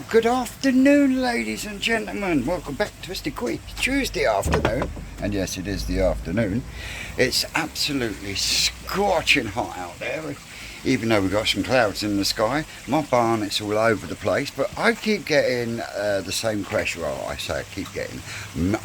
good afternoon, ladies and gentlemen. Welcome back to Twisted Quick. Tuesday afternoon, and yes, it is the afternoon. It's absolutely scorching hot out there, even though we've got some clouds in the sky. My barn, it's all over the place, but I keep getting the same question. Well, I say I keep getting.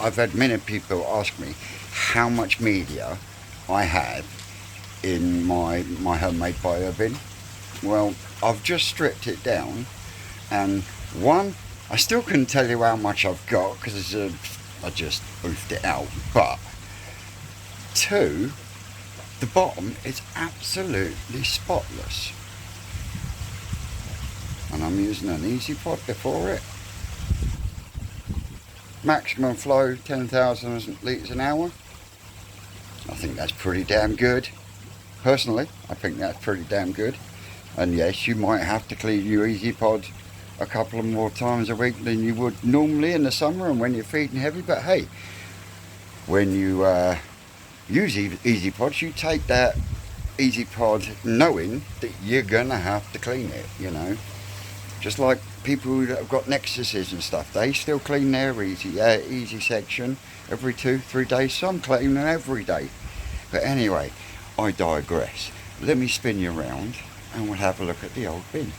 I've had many people ask me how much media I have in my homemade bio bin. Well, I've just stripped it down, and one, I still couldn't tell you how much I've got because I just boofed it out, but two, the bottom is absolutely spotless, and I'm using an easy pod before it. Maximum flow 10,000 litres an hour. I think that's pretty damn good. Personally, I think that's pretty damn good. And yes, you might have to clean your easy pod a couple of more times a week than you would normally in the summer and when you're feeding heavy. But hey, when you use easy pods, you take that easy pod knowing that you're gonna have to clean it, you know. Just like people that have got Nexuses and stuff, they still clean their easy section every 2-3 days. Some clean them every day. But anyway, I digress. Let me spin you around and we'll have a look at the old bin.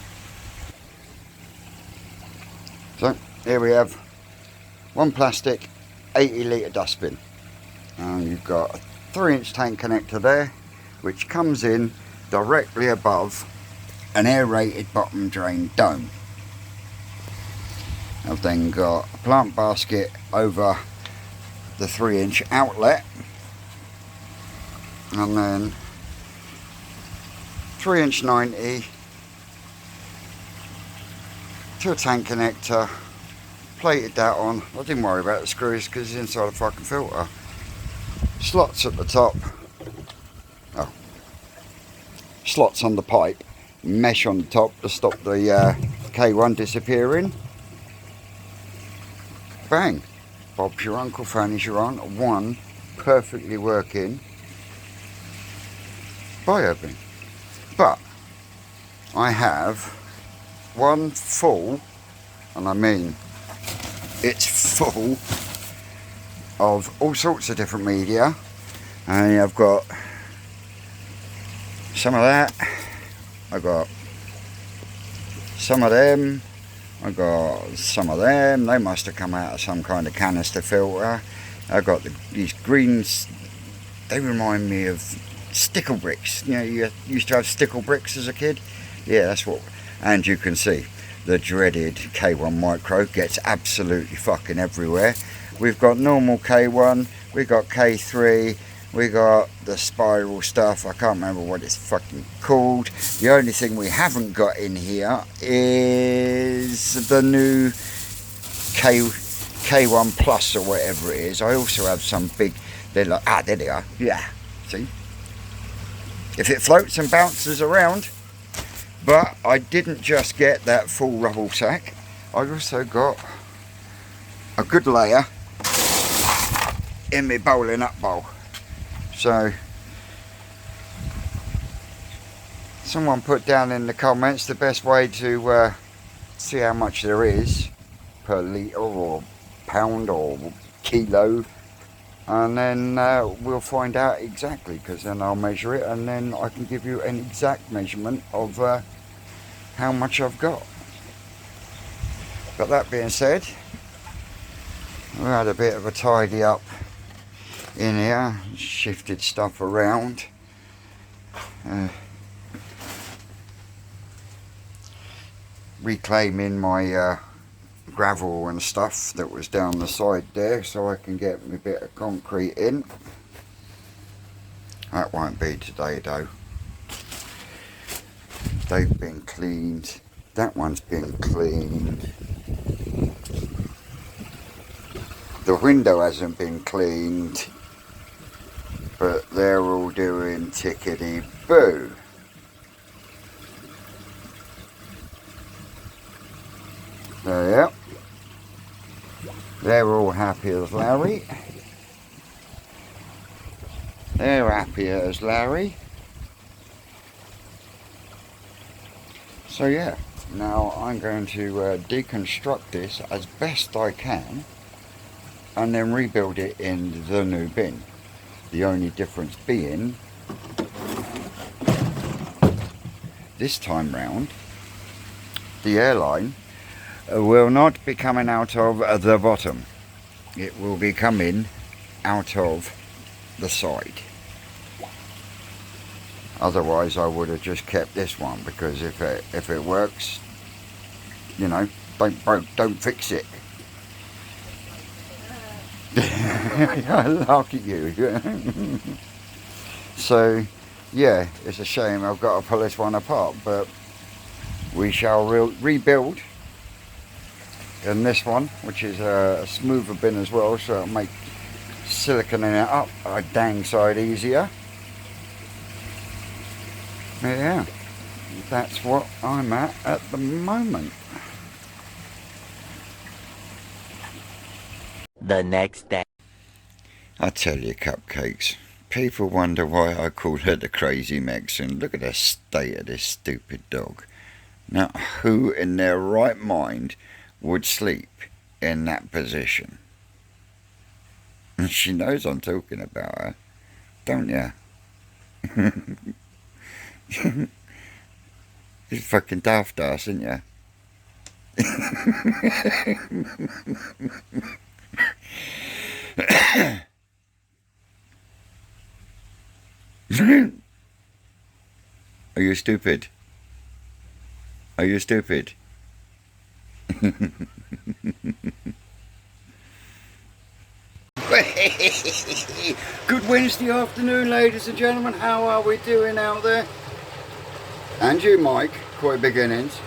So here we have one plastic 80 litre dustbin, and you've got a 3-inch tank connector there which comes in directly above an aerated bottom drain dome. I've then got a plant basket over the 3-inch outlet, and then 3-inch 90 to a tank connector, plated that on. I didn't worry about the screws because it's inside a fucking filter. Slots at the top, slots on the pipe, mesh on the top to stop the K1 disappearing. Bang, Bob's your uncle, Fanny's your aunt. One perfectly working bio bin. But I have one full, and I mean it's full of all sorts of different media, and I've got some of that, I've got some of them, I've got some of them. They must have come out of some kind of canister filter. I've got these greens, they remind me of stickle bricks. You know, you used to have stickle bricks as a kid. Yeah, that's what. And you can see the dreaded K1 micro gets absolutely fucking everywhere. We've got normal K1, we've got K3, we got the spiral stuff. I can't remember what it's fucking called. The only thing we haven't got in here is the new K1 Plus or whatever it is. I also have some big, they're like, there they are. Yeah, see? If it floats and bounces around. But I didn't just get that full rubble sack. I also got a good layer in my bowling up bowl. So someone put down in the comments the best way to see how much there is per litre or pound or kilo, and then we'll find out exactly, because then I'll measure it and then I can give you an exact measurement of how much I've got. But that being said, we had a bit of a tidy up in here, shifted stuff around, reclaiming my gravel and stuff that was down the side there so I can get my bit of concrete in. That won't be today though. They've been cleaned. That one's been cleaned. The window hasn't been cleaned, but they're all doing tickety-boo. So yeah, they're all happy as Larry. They're happy as Larry. So yeah, Now I'm going to deconstruct this as best I can and then rebuild it in the new bin. The only difference being, this time round, the airline will not be coming out of the bottom. It will be coming out of the side. Otherwise I would have just kept this one, because if it works, you know, don't fix it. I laugh at you. So yeah, it's a shame I've got to pull this one apart, but we shall rebuild in this one, which is a smoother bin as well, so it'll make siliconing it up a dang side easier. Yeah, that's what I'm at the moment. The next day. I tell you, cupcakes, people wonder why I call her the crazy Mexican. Look at the state of this stupid dog. Now, who in their right mind would sleep in that position? And she knows I'm talking about her, don't ya? You're fucking daft ass, isn't ya? Are you stupid? Are you stupid? Good Wednesday afternoon, ladies and gentlemen. How are we doing out there? And you, Mike, quite beginnings.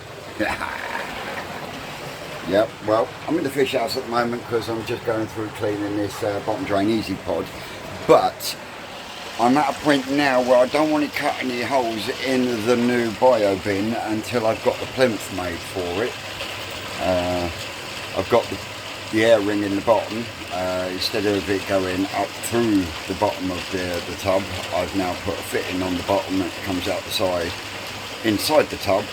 Yep, well, I'm in the fish house at the moment because I'm just going through cleaning this bottom drain easy pod. But I'm at a point now where I don't want to cut any holes in the new bio bin until I've got the plinth made for it. I've got the air ring in the bottom. Instead of it going up through the bottom of the tub, I've now put a fitting on the bottom that comes out the side inside the tub,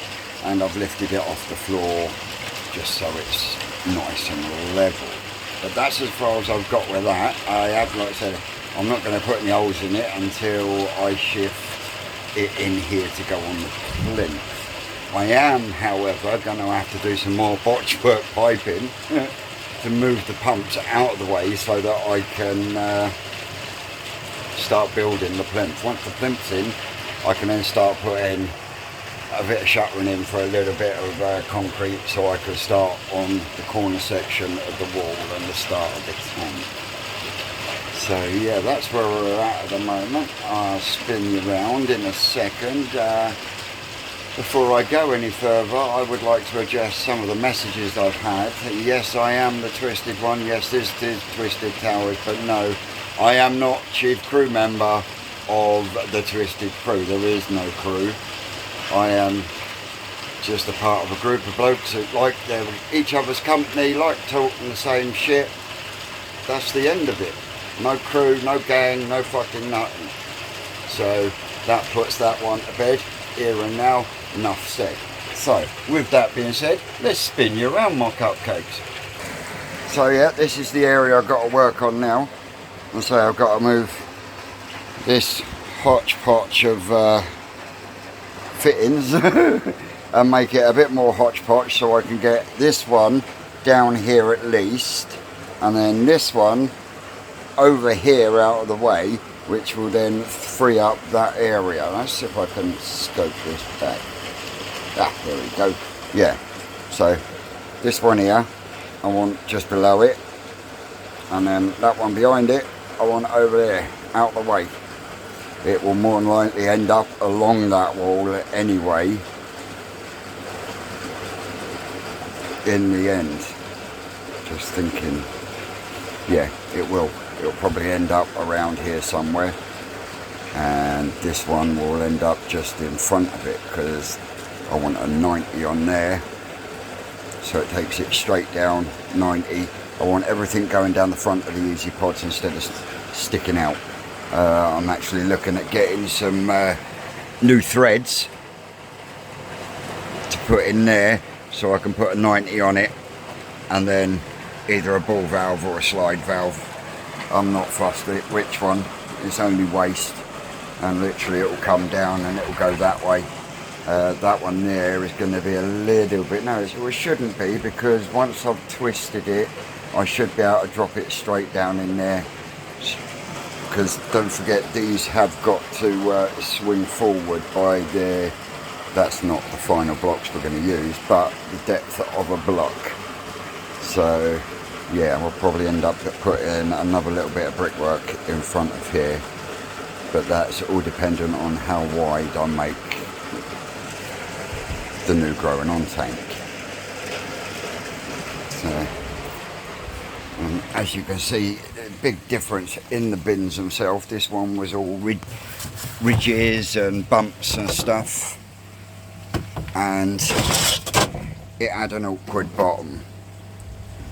and I've lifted it off the floor just so it's nice and level. But that's as far as I've got with that. I have, like I said, I'm not going to put any holes in it until I shift it in here to go on the plinth. I am, however, going to have to do some more botchwork piping to move the pumps out of the way so that I can start building the plinth. Once the plinth's in, I can then start putting a bit of shuttering in for a little bit of concrete, so I could start on the corner section of the wall and the start of the tank. So yeah, that's where we're at the moment. I'll spin you round in a second. Before I go any further, I would like to address some of the messages I've had. Yes, I am the Twisted One. Yes, this is Twisted Towers, but no, I am not chief crew member of the Twisted Crew. There is no crew. I am just a part of a group of blokes who like each other's company, like talking the same shit. That's the end of it. No crew, no gang, no fucking nothing. So that puts that one to bed. Here and now, enough said. So with that being said, let's spin you around, my cupcakes. So yeah, this is the area I've got to work on now. And so I've got to move this hodgepodge of fittings and make it a bit more hodgepodge, so I can get this one down here at least, and then this one over here out of the way, which will then free up that area. Let's see if I can scope this back. Ah, there we go. Yeah, so this one here I want just below it, and then that one behind it I want over there out the way. It will more than likely end up along that wall anyway in the end. Just thinking, yeah, it will. It'll probably end up around here somewhere, and this one will end up just in front of it because I want a 90 on there, so it takes it straight down 90. I want everything going down the front of the easy pods instead of sticking out. I'm actually looking at getting some new threads to put in there, so I can put a 90 on it, and then either a ball valve or a slide valve. I'm not fussed at which one, it's only waste, and literally it will come down and it will go that way. That one there is going to be a little bit, no, it shouldn't be, because once I've twisted it, I should be able to drop it straight down in there. Because don't forget, these have got to swing forward by the, that's not the final blocks we're going to use, but the depth of a block. So yeah, we'll probably end up putting another little bit of brickwork in front of here, but that's all dependent on how wide I make the new growing on tank. So as you can see, big difference in the bins themselves. This one was all ridges and bumps and stuff, and it had an awkward bottom,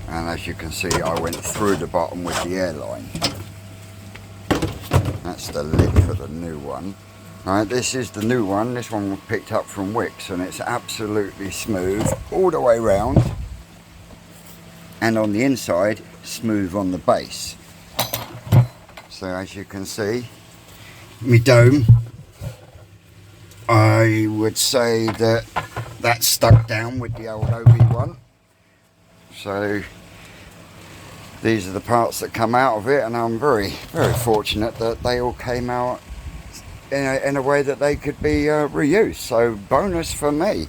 and as you can see, I went through the bottom with the airline. That's the lid for the new one. Right, this is the new one. This one was picked up from Wicks, and it's absolutely smooth all the way round, and on the inside smooth on the base. So as you can see, my dome, I would say that that's stuck down with the old OB one. So these are the parts that come out of it, and I'm very fortunate that they all came out in a way that they could be reused. So bonus for me.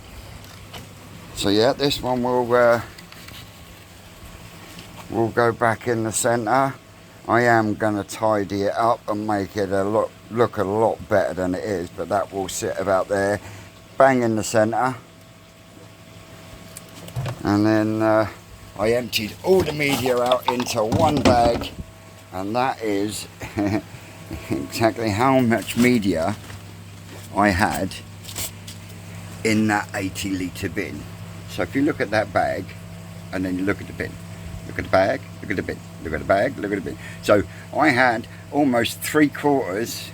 So yeah, this one will go back in the centre. I am going to tidy it up and make it look a lot better than it is, but that will sit about there, bang in the centre. And then I emptied all the media out into one bag, and that is exactly how much media I had in that 80 litre bin. So if you look at that bag and then you look at the bin, look at the bag, look at the bin, look at the bag, look at the bin. So I had almost 3/4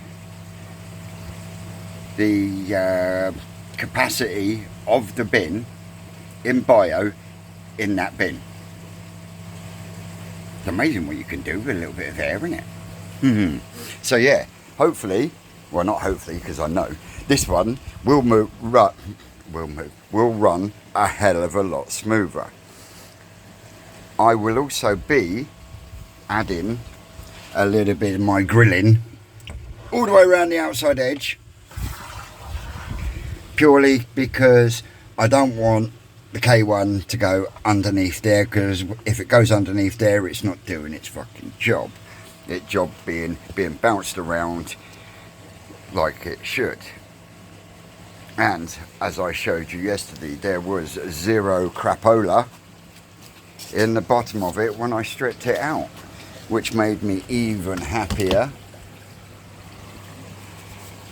the capacity of the bin in bio in that bin. It's amazing what you can do with a little bit of air in it. So yeah, hopefully, well not hopefully, because I know this one will run a hell of a lot smoother. I will also be adding a little bit of my grilling all the way around the outside edge, purely because I don't want the K1 to go underneath there, because if it goes underneath there, it's not doing its fucking job. Its job being bounced around like it should. And as I showed you yesterday, there was 0 crapola in the bottom of it when I stripped it out, which made me even happier.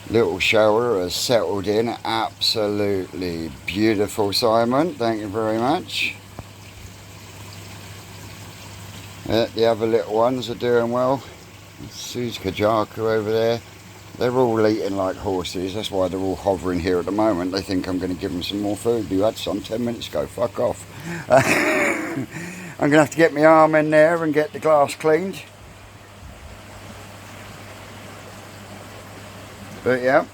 Little shower has settled in, absolutely beautiful, Simon, thank you very much. The other little ones are doing well. Suze Kajaku over there, they're all eating like horses. That's why they're all hovering here at the moment. They think I'm going to give them some more food. You had some 10 minutes ago, fuck off. I'm going to have to get my arm in there and get the glass cleaned. But yeah,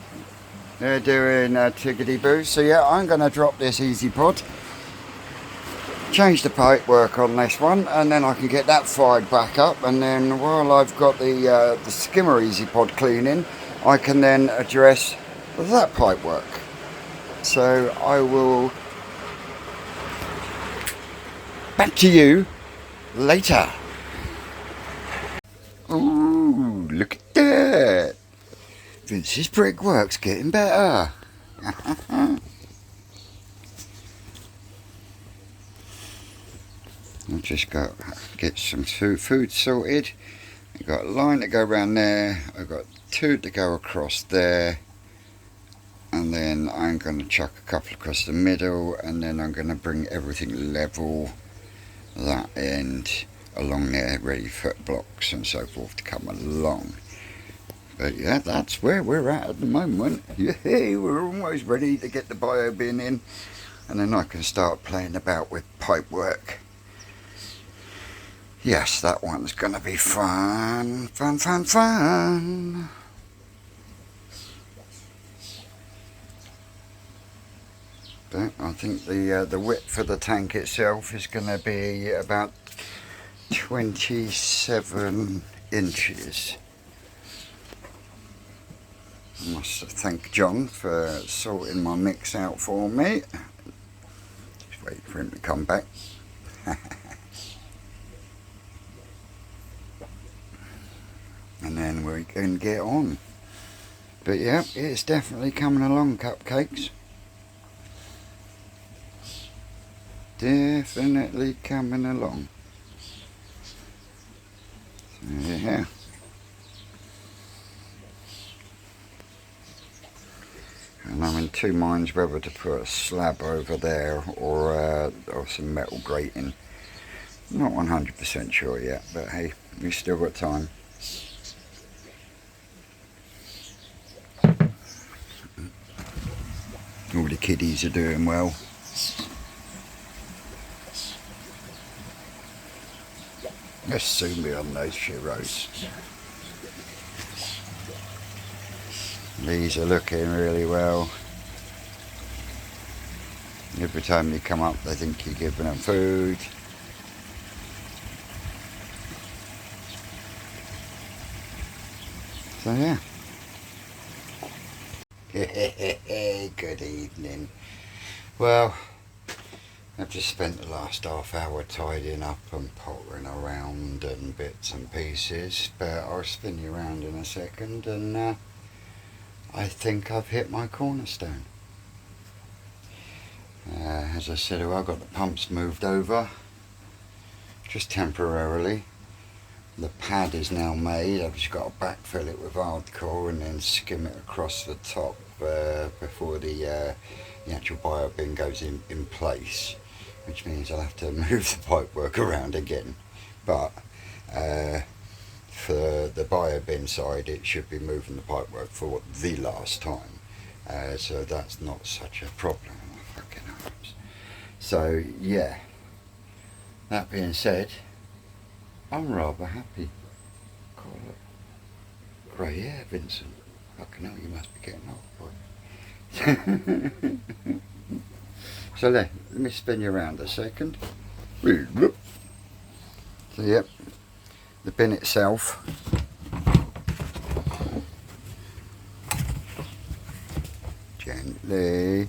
they're doing tiggity boo. So yeah, I'm going to drop this Easy Pod, change the pipework on this one, and then I can get that fired back up. And then while I've got the skimmer Easy Pod cleaning, I can then address that pipework. So I will back to you later. Ooh, look at that. Vince's brickwork's getting better. I've just got to get some food sorted. I've got a line to go around there. I've got 2 to go across there. And then I'm going to chuck a couple across the middle. And then I'm going to bring everything level that end along there, ready for blocks and so forth to come along. But yeah, that's where we're at the moment. Yeah, we're almost ready to get the bio bin in. and then I can start playing about with pipe work. Yes, that one's gonna be fun, fun, fun, fun. But I think the width of the tank itself is gonna be about 27 inches. I must thank John for sorting my mix out for me. Just wait for him to come back. And then we can get on. But yeah, it's definitely coming along, cupcakes. Definitely coming along. So yeah. And I'm in two minds whether to put a slab over there or some metal grating. Not 100% sure yet, but hey, we've still got time. All the kiddies are doing well. Let's zoom in on those churros. These are looking really well. Every time you come up, they think you're giving them food. So yeah. Good evening. Well, I've just spent the last half hour tidying up and pottering around and bits and pieces, but I'll spin you around in a second, and I think I've hit my cornerstone. As I said, I got the pumps moved over, just temporarily. The pad is now made. I've just got to backfill it with hardcore and then skim it across the top before the actual bio bin goes in place, which means I'll have to move the pipework around again. But for the bio bin side, it should be moving the pipework for the last time, so that's not such a problem. Oh, fucking arms. So yeah, that being said, I'm rather happy. God, look. Grey hair, Vincent. Fucking hell, you must be getting old, boy. So let me spin you around a second. So yep, the bin itself. Gently.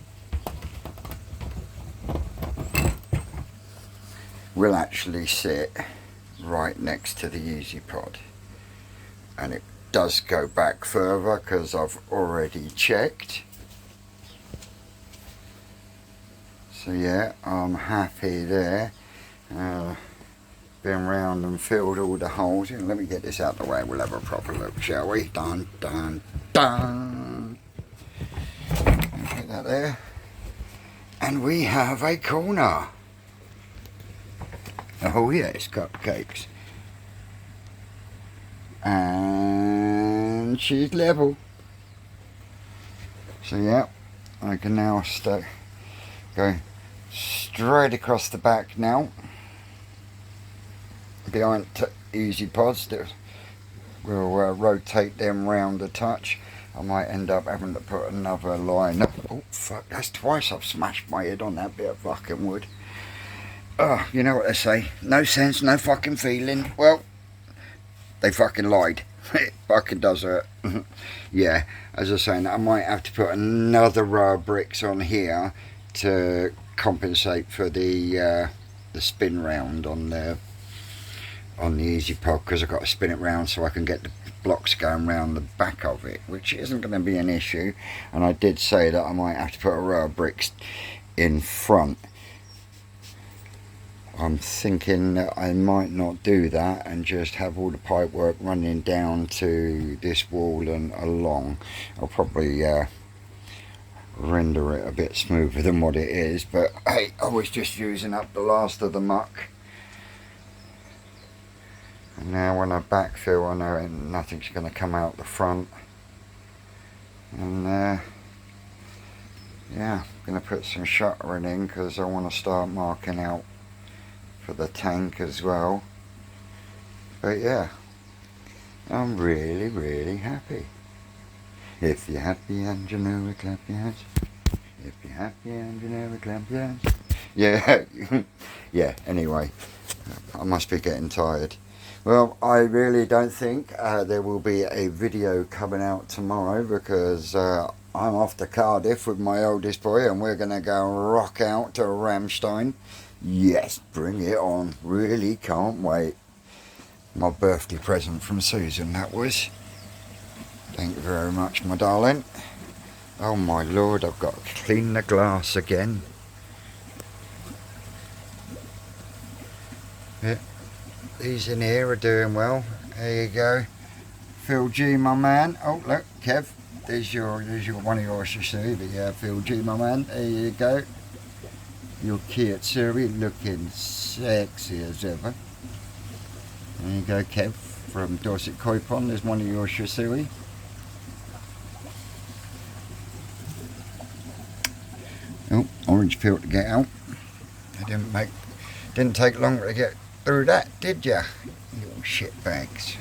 Will actually sit right next to the Easy Pod, and it does go back further because I've already checked. So yeah, I'm happy there. Been round and filled all the holes. Let me get this out of the way, we'll have a proper look, shall we? Dun dun dun. Get that there, and we have a corner. Oh yes, cupcakes. And she's level. So yeah, I can now go straight across the back now. Behind Easy Pods, we'll rotate them round a touch. I might end up having to put another line up. Oh fuck, that's twice I've smashed my head on that bit of fucking wood. Oh, you know what they say, no sense, no fucking feeling. Well, they fucking lied. It fucking does hurt. Yeah, as I was saying, I might have to put another row of bricks on here to compensate for the spin round on the Easy Pod, because I've got to spin it round so I can get the blocks going round the back of it, which isn't going to be an issue. And I did say that I might have to put a row of bricks in front. I'm thinking that I might not do that and just have all the pipe work running down to this wall and along. I'll probably render it a bit smoother than what it is, but hey, I was just using up the last of the muck. And now when I backfill, I know nothing's going to come out the front. And yeah, Going to put some shuttering in because I want to start marking out for the tank as well. But yeah, I'm really, really happy. If you're happy and you know it, clap your hands. If you're happy and you know it, clap your hands. Yeah, yeah, anyway, I must be getting tired. Well, I really don't think there will be a video coming out tomorrow because I'm off to Cardiff with my oldest boy and we're going to go rock out to Ramstein. Yes, bring it on. Really can't wait. My birthday present from Susan, that was. Thank you very much, my darling. Oh my lord, I've got to clean the glass again. Yeah. These in here are doing well. There you go. Phil G, my man. Oh, look, Kev. There's your one of yours, you see. But yeah, Phil G, my man. There you go. Your Kia Tsuri looking sexy as ever. There you go, Kev. From Dorset Koi Pond. There's one of your Shisui. Oh, orange peel to get out. It didn't take long to get through that, did ya? Little shit bags.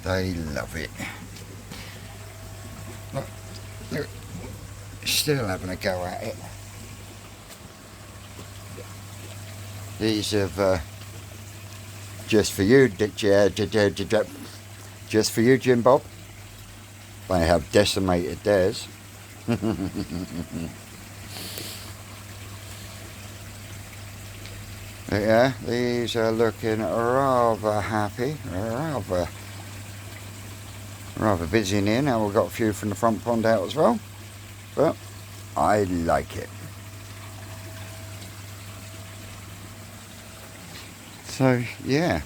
They love it. Look, they're still having a go at it. These have just for you, just for you, Jim Bob. They have decimated theirs. Yeah, these are looking rather happy, rather busy in here. Now we've got a few from the front pond out as well, but I like it. So yeah,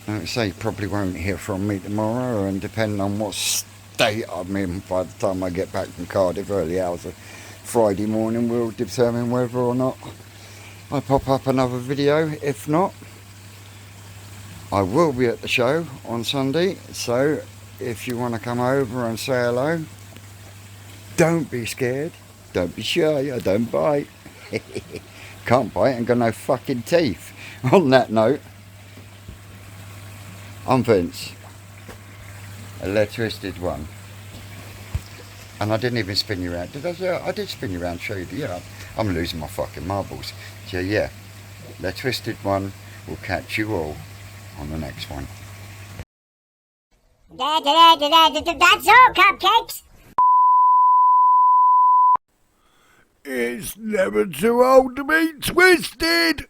like I say, probably won't hear from me tomorrow, and depending on what state I'm in by the time I get back from Cardiff, early hours of Friday morning, will determine whether or not I pop up another video. If not, I will be at the show on Sunday, so if you want to come over and say hello, don't be scared, don't be shy, I don't bite. Can't bite, and got no fucking teeth. On that note, I'm Vince, a lead twisted one, and I didn't even spin you around. Did I? Yeah, I did spin you around, show you. Yeah, I'm losing my fucking marbles. So yeah, the twisted one will catch you all on the next one. That's all, cupcakes. It's never too old to be twisted.